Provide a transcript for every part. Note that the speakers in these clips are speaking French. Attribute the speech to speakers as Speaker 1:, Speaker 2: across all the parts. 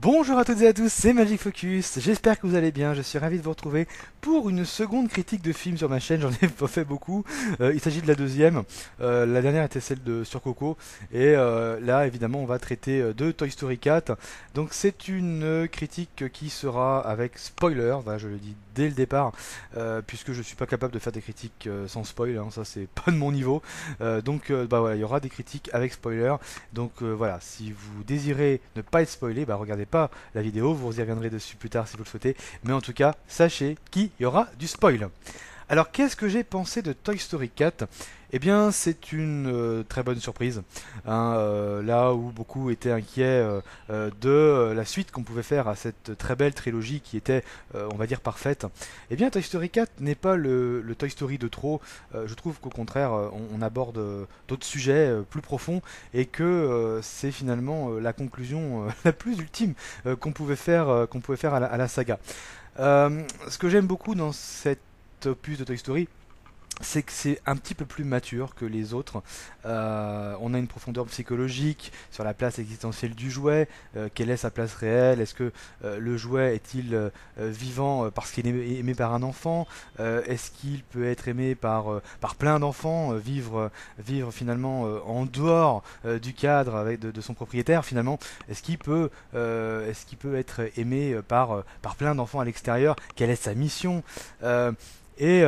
Speaker 1: Bonjour à toutes et à tous, c'est Magic Focus, j'espère que vous allez bien, je suis ravi de vous retrouver pour une seconde critique de film sur ma chaîne, j'en ai pas fait beaucoup, il s'agit de la deuxième. La dernière était celle de sur Coco, et là évidemment on va traiter de Toy Story 4, donc c'est une critique qui sera avec spoiler, voilà, je le dis dès le départ, puisque je suis pas capable de faire des critiques sans spoil, hein, ça c'est pas de mon niveau. Bah voilà, il y aura des critiques avec spoiler. Voilà, si vous désirez ne pas être spoilé, bah regardez pas la vidéo, vous y reviendrez dessus plus tard si vous le souhaitez. Mais en tout cas, sachez qu'il y aura du spoil. Alors qu'est-ce que j'ai pensé de Toy Story 4? Eh bien, c'est une très bonne surprise, hein, là où beaucoup étaient inquiets de la suite qu'on pouvait faire à cette très belle trilogie qui était, on va dire, parfaite. Eh bien, Toy Story 4 n'est pas le Toy Story de trop. Je trouve qu'au contraire, on aborde d'autres sujets plus profonds et que c'est finalement la conclusion la plus ultime qu'on pouvait faire à la saga. Ce que j'aime beaucoup dans cet opus de Toy Story, c'est que c'est un petit peu plus mature que les autres. On a une profondeur psychologique sur la place existentielle du jouet. Quelle est sa place réelle? Est-ce que le jouet est-il vivant parce qu'il est aimé par un enfant? Est-ce qu'il peut être aimé par plein d'enfants? Vivre finalement en dehors du cadre de son propriétaire finalement? Est-ce qu'il peut être aimé par plein d'enfants à l'extérieur? Quelle est sa mission? Et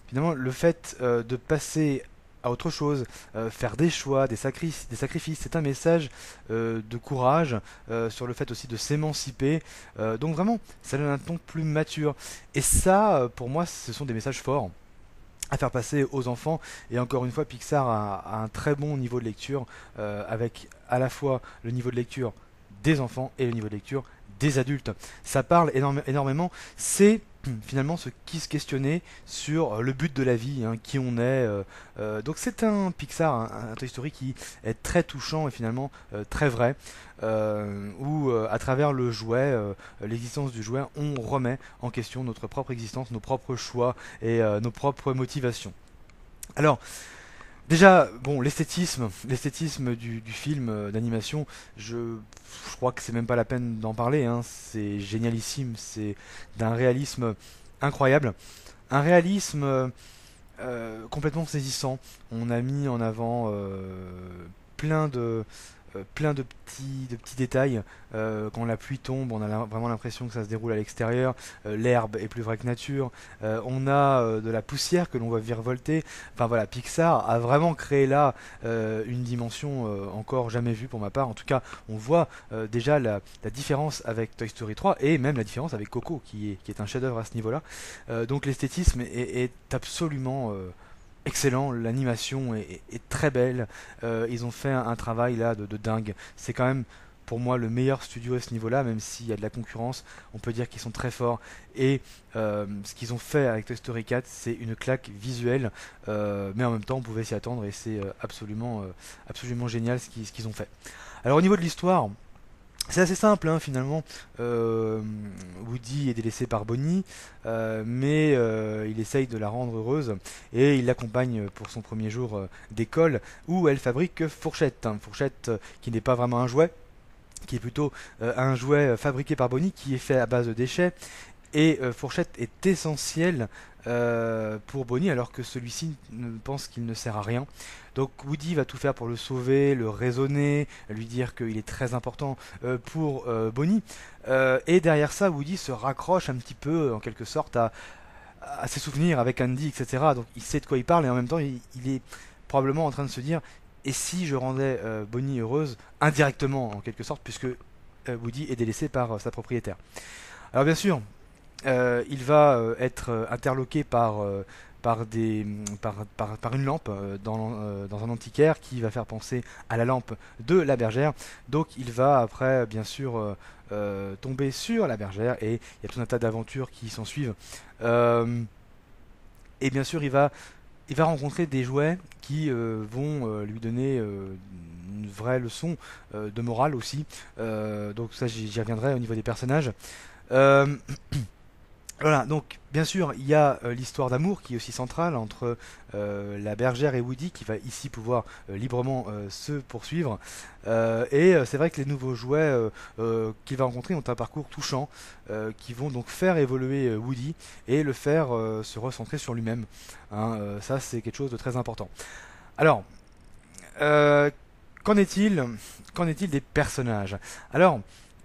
Speaker 1: finalement, le fait de passer à autre chose, faire des choix, des sacrifices, c'est un message de courage sur le fait aussi de s'émanciper. Donc vraiment, ça donne un ton plus mature. Et ça, pour moi, ce sont des messages forts à faire passer aux enfants. Et encore une fois, Pixar a un très bon niveau de lecture, avec à la fois le niveau de lecture des enfants et le niveau de lecture des adultes. Ça parle énormément. C'est finalement ce qui se questionnait sur le but de la vie, hein, qui on est. Donc c'est un Pixar, un Toy Story qui est très touchant et finalement très vrai, où à travers le jouet, l'existence du jouet, on remet en question notre propre existence, nos propres choix et nos propres motivations. Alors, déjà, bon, l'esthétisme du film d'animation, je crois que c'est même pas la peine d'en parler, hein, c'est génialissime, c'est d'un réalisme incroyable, un réalisme complètement saisissant. On a mis en avant plein de de petits détails. Quand la pluie tombe, on a vraiment l'impression que ça se déroule à l'extérieur. L'herbe est plus vraie que nature. On a de la poussière que l'on voit virevolter. Enfin voilà, Pixar a vraiment créé là une dimension encore jamais vue pour ma part. En tout cas, on voit déjà la différence avec Toy Story 3 et même la différence avec Coco, qui est un chef-d'œuvre à ce niveau-là. Donc l'esthétisme est absolument excellent, l'animation est très belle. Ils ont fait un travail là de dingue. C'est quand même pour moi le meilleur studio à ce niveau-là, même s'il y a de la concurrence, on peut dire qu'ils sont très forts. Et ce qu'ils ont fait avec Toy Story 4, c'est une claque visuelle, mais en même temps on pouvait s'y attendre et c'est absolument génial ce qu'ils ont fait. Alors au niveau de l'histoire, c'est assez simple, hein, finalement. Woody est délaissé par Bonnie, mais il essaye de la rendre heureuse et il l'accompagne pour son premier jour d'école où elle fabrique Fourchette. Fourchette qui n'est pas vraiment un jouet, qui est plutôt un jouet fabriqué par Bonnie qui est fait à base de déchets. Et Fourchette est essentiel pour Bonnie alors que celui-ci pense qu'il ne sert à rien. Donc Woody va tout faire pour le sauver, le raisonner, lui dire qu'il est très important pour Bonnie. Et derrière ça, Woody se raccroche un petit peu en quelque sorte à ses souvenirs avec Andy, etc. Donc il sait de quoi il parle et en même temps il est probablement en train de se dire et si je rendais Bonnie heureuse indirectement en quelque sorte puisque Woody est délaissé par sa propriétaire. Alors bien sûr, il va être interloqué par une lampe dans un antiquaire qui va faire penser à la lampe de la bergère. Donc il va après bien sûr tomber sur la bergère et il y a tout un tas d'aventures qui s'en suivent. Euh, et bien sûr il va rencontrer des jouets qui vont lui donner une vraie leçon de morale aussi. Donc ça j'y reviendrai au niveau des personnages. Euh, Voilà, donc bien sûr, il y a l'histoire d'amour qui est aussi centrale entre la bergère et Woody qui va ici pouvoir librement se poursuivre. C'est vrai que les nouveaux jouets qu'il va rencontrer ont un parcours touchant qui vont donc faire évoluer Woody et le faire se recentrer sur lui-même. Hein, ça, c'est quelque chose de très important. Alors, euh, qu'en est-il qu'en est-il des personnages? Alors,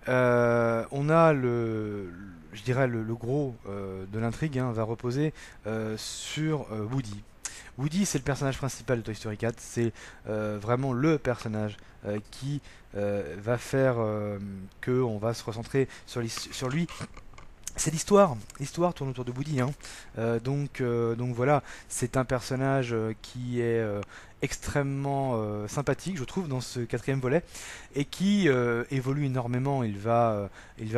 Speaker 1: on a je dirais le gros de l'intrigue hein, va reposer sur Woody. Woody, c'est le personnage principal de Toy Story 4. C'est vraiment le personnage qui va faire que on va se recentrer sur lui. C'est l'histoire. L'histoire tourne autour de Woody. Hein. Donc voilà, c'est un personnage qui est extrêmement sympathique, je trouve, dans ce quatrième volet, et qui évolue énormément. Il va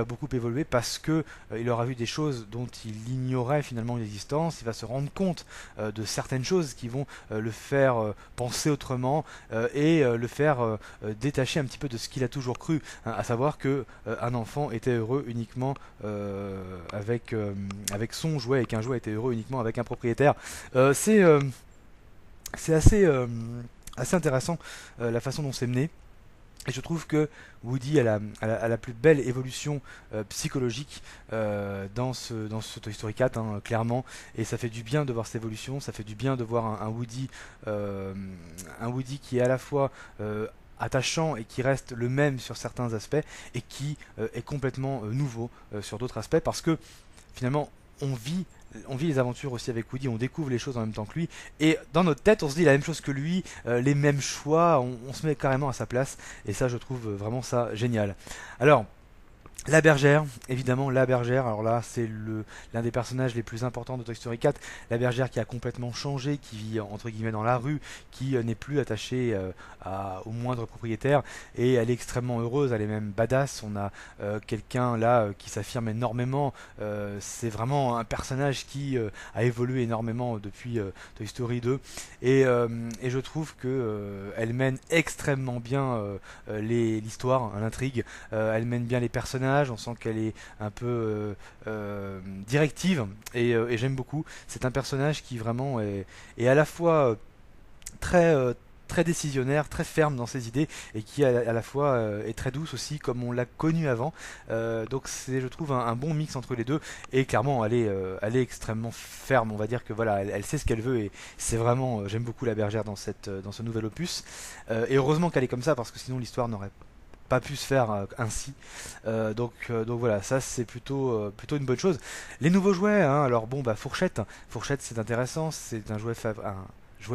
Speaker 1: beaucoup évoluer parce que il aura vu des choses dont il ignorait finalement l'existence. Il va se rendre compte de certaines choses qui vont le faire penser autrement le faire détacher un petit peu de ce qu'il a toujours cru, hein, à savoir que un enfant était heureux uniquement avec son jouet et qu'un jouet était heureux uniquement avec un propriétaire. C'est assez intéressant la façon dont c'est mené. Et je trouve que Woody a la plus belle évolution psychologique dans ce Toy Story 4, hein, clairement. Et ça fait du bien de voir cette évolution, ça fait du bien de voir un Woody qui est à la fois attachant et qui reste le même sur certains aspects et qui est complètement nouveau sur d'autres aspects parce que finalement on vit on vit les aventures aussi avec Woody, on découvre les choses en même temps que lui, et dans notre tête on se dit la même chose que lui, les mêmes choix, on se met carrément à sa place, et ça je trouve vraiment ça génial. Alors, la bergère, évidemment la bergère, alors là c'est l'un des personnages les plus importants de Toy Story 4, la bergère qui a complètement changé, qui vit entre guillemets dans la rue, qui n'est plus attachée au moindre propriétaire, et elle est extrêmement heureuse, elle est même badass, on a quelqu'un là qui s'affirme énormément, c'est vraiment un personnage qui a évolué énormément depuis Toy Story 2, et je trouve que elle mène extrêmement bien l'histoire, hein, l'intrigue, elle mène bien les personnages, on sent qu'elle est un peu directive et j'aime beaucoup. C'est un personnage qui vraiment est à la fois très très décisionnaire, très ferme dans ses idées et qui à la fois est très douce aussi comme on l'a connu avant. Donc c'est je trouve un bon mix entre les deux et clairement elle est extrêmement ferme. On va dire que voilà elle sait ce qu'elle veut et c'est vraiment j'aime beaucoup la bergère dans ce nouvel opus. Et heureusement qu'elle est comme ça parce que sinon l'histoire n'aurait pas pu se faire ainsi. Donc voilà, ça c'est plutôt une bonne chose. Les nouveaux jouets, hein, alors bon bah Fourchette, Fourchette c'est intéressant, c'est un jouet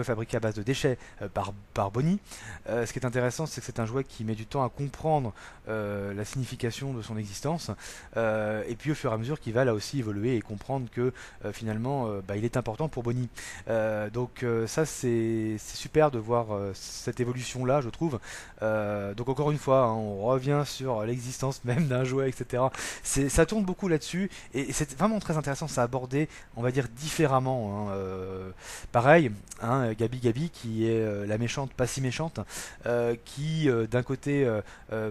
Speaker 1: fabriqué à base de déchets par Bonnie. Ce qui est intéressant, c'est que c'est un jouet qui met du temps à comprendre la signification de son existence, et puis au fur et à mesure qu'il va là aussi évoluer et comprendre que finalement bah, il est important pour Bonnie. Ça c'est super de voir cette évolution là, je trouve. Donc encore une fois, hein, on revient sur l'existence même d'un jouet, etc. Ça tourne beaucoup là-dessus et c'est vraiment très intéressant. Ça abordé, on va dire différemment. Hein, pareil, hein, Gabi Gabi qui est la méchante, pas si méchante, qui d'un côté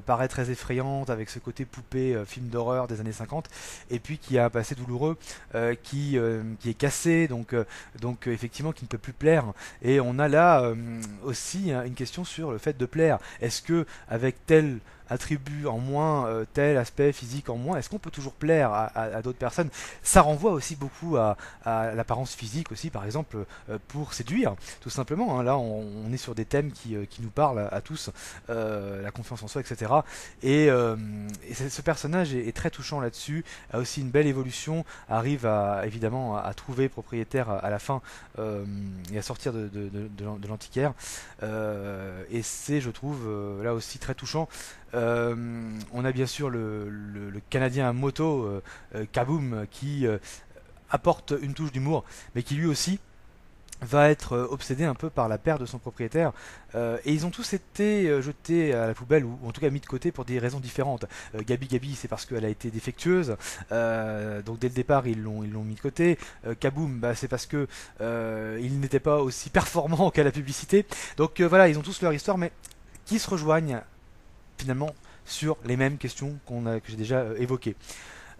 Speaker 1: paraît très effrayante avec ce côté poupée film d'horreur des années 50 et puis qui a un passé douloureux qui est cassé donc effectivement qui ne peut plus plaire et on a là aussi hein, une question sur le fait de plaire. Est-ce que avec tel attribut en moins, tel aspect physique en moins, est-ce qu'on peut toujours plaire à d'autres personnes? Ça renvoie aussi beaucoup à l'apparence physique aussi, par exemple, pour séduire, tout simplement. Hein. Là, on est sur des thèmes qui nous parlent à tous, la confiance en soi, etc. Ce personnage est très touchant là-dessus, a aussi une belle évolution, arrive évidemment à trouver propriétaire à la fin et à sortir de l'antiquaire. Et c'est, je trouve, là aussi très touchant. On a bien sûr le Canadien à moto, Kaboom, qui apporte une touche d'humour, mais qui lui aussi va être obsédé un peu par la perte de son propriétaire et ils ont tous été jetés à la poubelle ou en tout cas mis de côté pour des raisons différentes. Gabi Gabi c'est parce qu'elle a été défectueuse donc dès le départ ils l'ont mis de côté. Kaboom bah, c'est parce que il n'était pas aussi performant qu'à la publicité. Donc voilà ils ont tous leur histoire mais qui se rejoignent finalement sur les mêmes questions que j'ai déjà évoquées.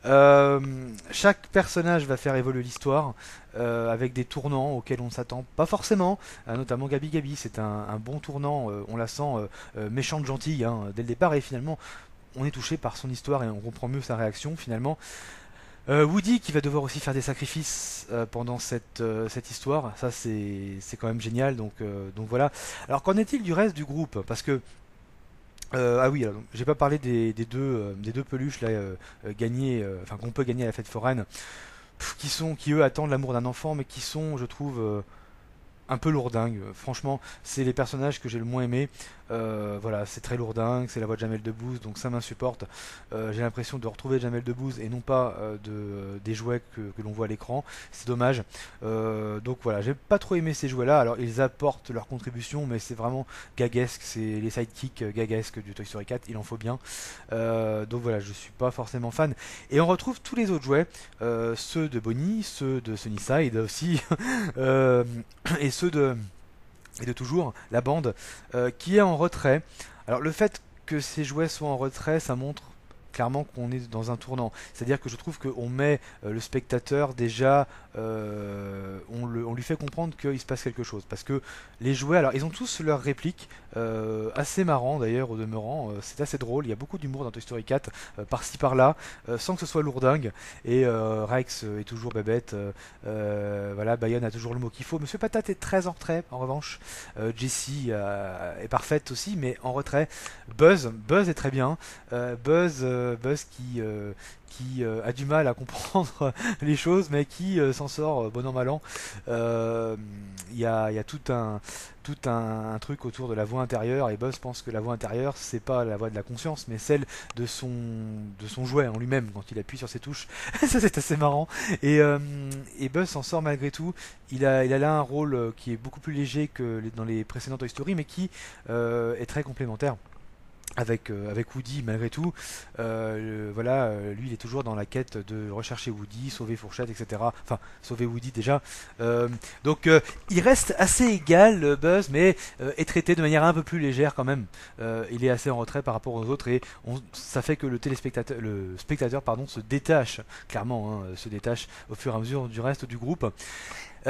Speaker 1: Chaque personnage va faire évoluer l'histoire avec des tournants auxquels on ne s'attend pas forcément, notamment Gabi Gabi, c'est un bon tournant, on la sent méchante gentille hein, dès le départ et finalement on est touché par son histoire et on comprend mieux sa réaction finalement. Woody qui va devoir aussi faire des sacrifices pendant cette histoire, ça c'est quand même génial donc voilà. Alors qu'en est-il du reste du groupe? Parce que ah oui, alors, j'ai pas parlé des deux peluches là gagnées, enfin qu'on peut gagner à la fête foraine, qui eux attendent l'amour d'un enfant, mais qui sont, je trouve, un peu lourdingue. Franchement, c'est les personnages que j'ai le moins aimé. Voilà, c'est très lourdingue, c'est la voix de Jamel Debbouze, donc ça m'insupporte. J'ai l'impression de retrouver Jamel Debbouze et non pas des jouets que l'on voit à l'écran. C'est dommage. Donc voilà, j'ai pas trop aimé ces jouets-là. Alors ils apportent leur contribution, mais c'est vraiment gaguesque. C'est les sidekicks gaguesques du Toy Story 4, il en faut bien. Donc voilà, je suis pas forcément fan. Et on retrouve tous les autres jouets, ceux de Bonnie, ceux de Sunnyside aussi, euh, et ceux et de toujours, la bande, qui est en retrait. Alors le fait que ces jouets soient en retrait, ça montre clairement qu'on est dans un tournant. C'est-à-dire que je trouve qu'on met le spectateur déjà, on lui fait comprendre qu'il se passe quelque chose. Parce que les jouets, alors ils ont tous leurs répliques, assez marrant d'ailleurs au demeurant, c'est assez drôle, il y a beaucoup d'humour dans Toy Story 4, par-ci par-là, sans que ce soit lourdingue. Et Rex est toujours bébête, voilà, Bayonne a toujours le mot qu'il faut. Monsieur Patate est très en retrait, en revanche. Jessie est parfaite aussi, mais en retrait. Buzz est très bien. Buzz qui a du mal à comprendre les choses, mais qui s'en sort bon an mal an. Il y a tout un truc autour de la voix intérieure, et Buzz pense que la voix intérieure, c'est pas la voix de la conscience, mais celle de son jouet en lui-même quand il appuie sur ses touches. Ça, c'est assez marrant. Et Buzz s'en sort malgré tout. Il a là un rôle qui est beaucoup plus léger que dans les précédents Toy Story, mais qui est très complémentaire avec Woody malgré tout. Voilà, lui il est toujours dans la quête de rechercher Woody, sauver Fourchette, etc. Enfin, sauver Woody déjà. Donc il reste assez égal, Buzz, mais est traité de manière un peu plus légère quand même. Il est assez en retrait par rapport aux autres et ça fait que le spectateur pardon, se détache, clairement, se détache au fur et à mesure du reste du groupe. Il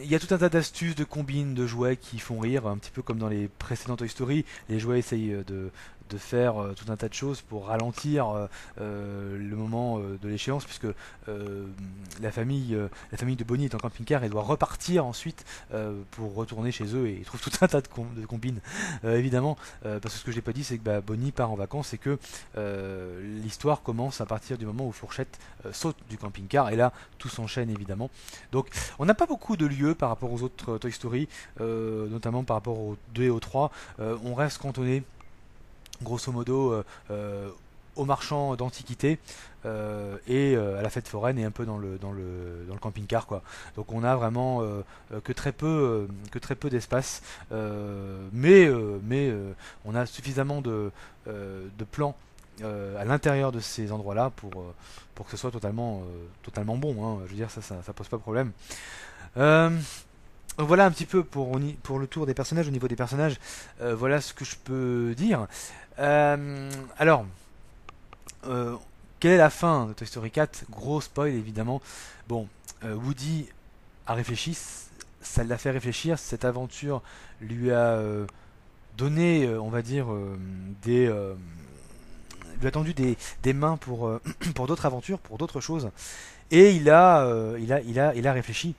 Speaker 1: y a tout un tas d'astuces, de combines, de jouets qui font rire, un petit peu comme dans les précédents Toy Story. Les jouets essayent de faire tout un tas de choses pour ralentir le moment de l'échéance, puisque la famille de Bonnie est en camping-car et doit repartir ensuite pour retourner chez eux, et ils trouvent tout un tas de combines, évidemment, parce que ce que je n'ai pas dit, c'est que Bonnie part en vacances et que l'histoire commence à partir du moment où Fourchette saute du camping-car, et là tout s'enchaîne évidemment. Donc on n'a pas beaucoup de lieux par rapport aux autres Toy Story, notamment par rapport aux 2 et aux 3. On reste cantonné grosso modo aux marchands d'antiquités et à la fête foraine et un peu dans le camping-car quoi. Donc on a vraiment que très peu d'espace, mais on a suffisamment de plans à l'intérieur de ces endroits-là pour que ce soit totalement bon, hein. Je veux dire, ça pose pas de problème. Euh, voilà un petit peu pour le tour des personnages. Au niveau des personnages, voilà ce que je peux dire. Alors, euh, quelle est la fin de Toy Story 4? Gros spoil évidemment. Bon, Woody a réfléchi, ça l'a fait réfléchir. Cette aventure lui a donné, on va dire, lui a tendu des mains pour d'autres aventures, pour d'autres choses. Et il a réfléchi.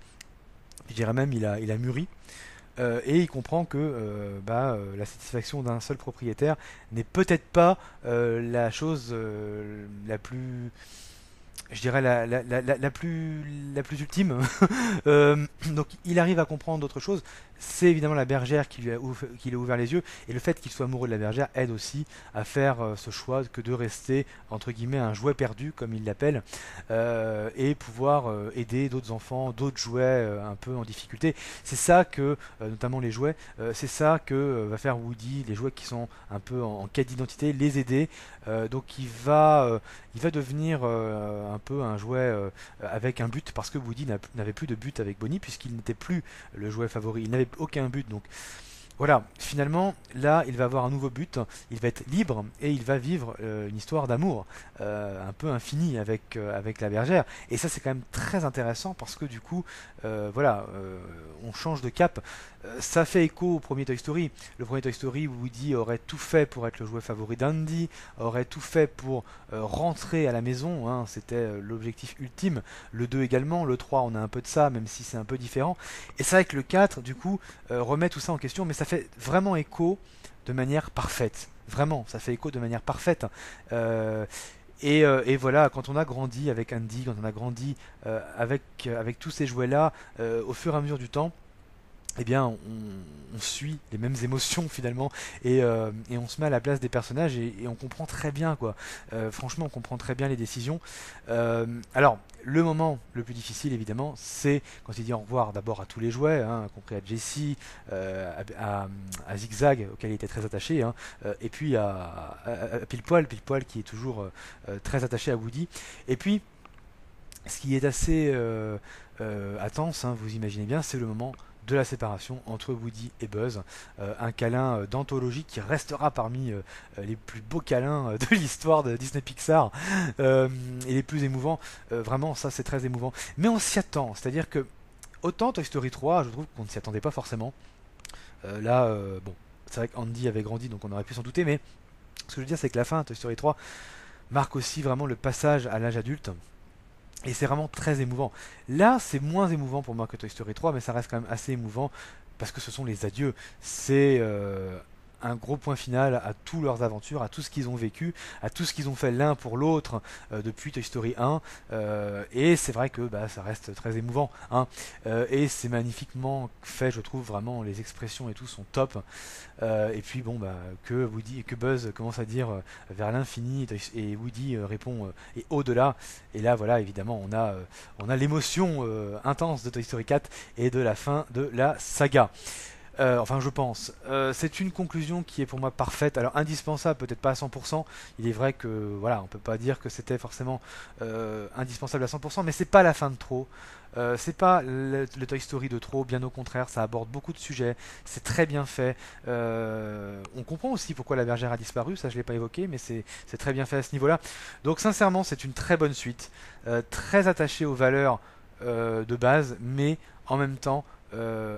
Speaker 1: Je dirais même il a mûri. Et il comprend que la satisfaction d'un seul propriétaire n'est peut-être pas la chose la plus, je dirais la plus ultime. Donc il arrive à comprendre d'autres choses. C'est évidemment la bergère qui lui a ouvert les yeux, et le fait qu'il soit amoureux de la bergère aide aussi à faire ce choix que de rester entre guillemets un jouet perdu comme il l'appelle, et pouvoir aider d'autres enfants, d'autres jouets un peu en difficulté. C'est ça que, notamment les jouets, c'est ça que va faire Woody, les jouets qui sont un peu en quête d'identité, les aider. Donc il va devenir un peu un jouet avec un but, parce que Woody n'avait plus de but avec Bonnie puisqu'il n'était plus le jouet favori, il n'avait aucun but. Donc Voilà, finalement, là, il va avoir un nouveau but, il va être libre et il va vivre une histoire d'amour un peu infinie avec la bergère. Et ça, c'est quand même très intéressant parce que du coup, voilà, on change de cap. Ça fait écho au premier Toy Story. Le premier Toy Story, où Woody aurait tout fait pour être le jouet favori d'Andy, aurait tout fait pour rentrer à la maison, hein, c'était l'objectif ultime. Le 2 également, le 3, on a un peu de ça, même si c'est un peu différent. Et c'est vrai que le 4, du coup, remet tout ça en question, mais ça fait vraiment écho de manière parfaite. Vraiment, ça fait écho de manière parfaite. Euh, et voilà, quand on a grandi avec Andy, quand on a grandi avec tous ces jouets-là, au fur et à mesure du temps, eh bien, on suit les mêmes émotions finalement et on se met à la place des personnages et on comprend très bien quoi. Franchement, on comprend très bien les décisions. Alors, le moment le plus difficile évidemment, c'est quand il dit au revoir d'abord à tous les jouets, hein, compris à Jessie, à Zigzag auquel il était très attaché, hein, et puis à Pile Poil qui est toujours très attaché à Woody. Et puis, ce qui est assez intense, hein, vous imaginez bien, c'est le moment de la séparation entre Woody et Buzz. Un câlin d'anthologie qui restera parmi les plus beaux câlins de l'histoire de Disney Pixar et les plus émouvants. Vraiment, ça c'est très émouvant. Mais on s'y attend, c'est-à-dire que autant Toy Story 3, je trouve qu'on ne s'y attendait pas forcément. Là, bon, c'est vrai qu'Andy avait grandi, donc on aurait pu s'en douter, mais ce que je veux dire, c'est que la fin de Toy Story 3 marque aussi vraiment le passage à l'âge adulte. Et c'est vraiment très émouvant. Là, c'est moins émouvant pour moi que Toy Story 3, mais ça reste quand même assez émouvant parce que ce sont les adieux. C'est un gros point final à toutes leurs aventures, à tout ce qu'ils ont vécu, à tout ce qu'ils ont fait l'un pour l'autre depuis Toy Story 1. Et c'est vrai que bah, ça reste très émouvant, hein. Et c'est magnifiquement fait, je trouve vraiment les expressions et tout sont top. Et puis bon bah que Woody et que Buzz commence à dire vers l'infini et Woody répond et au-delà. Et là voilà évidemment on a l'émotion intense de Toy Story 4 et de la fin de la saga. Enfin, je pense. C'est une conclusion qui est pour moi parfaite. Alors, indispensable, peut-être pas à 100%. Il est vrai que, voilà, on peut pas dire que c'était forcément indispensable à 100%, mais c'est pas la fin de trop. C'est pas le Toy Story de trop, bien au contraire, ça aborde beaucoup de sujets, c'est très bien fait. On comprend aussi pourquoi la bergère a disparu, ça je l'ai pas évoqué, mais c'est très bien fait à ce niveau-là. Donc sincèrement, c'est une très bonne suite, très attachée aux valeurs de base, mais en même temps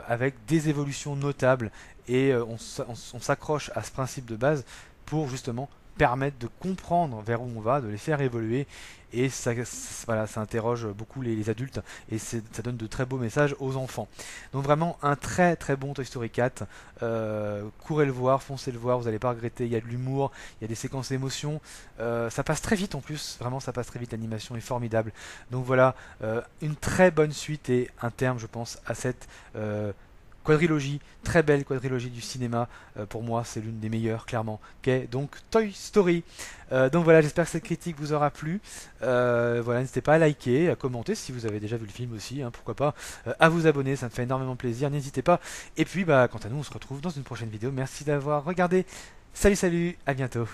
Speaker 1: avec des évolutions notables et on s'accroche à ce principe de base pour justement permettre de comprendre vers où on va, de les faire évoluer et voilà, ça interroge beaucoup les adultes et ça donne de très beaux messages aux enfants. Donc vraiment un très très bon Toy Story 4. Courez le voir, foncez le voir, vous n'allez pas regretter. Il y a de l'humour, il y a des séquences d'émotion. Ça passe très vite en plus, vraiment ça passe très vite, l'animation est formidable. Donc voilà, une très bonne suite et un terme je pense à cette quadrilogie, très belle quadrilogie du cinéma. Pour moi, c'est l'une des meilleures, clairement. Qu'est donc Toy Story. Donc voilà, j'espère que cette critique vous aura plu. Voilà, n'hésitez pas à liker, à commenter si vous avez déjà vu le film aussi, hein, pourquoi pas, à vous abonner, ça me fait énormément plaisir. N'hésitez pas. Et puis, bah, quant à nous, on se retrouve dans une prochaine vidéo. Merci d'avoir regardé. Salut, salut, à bientôt.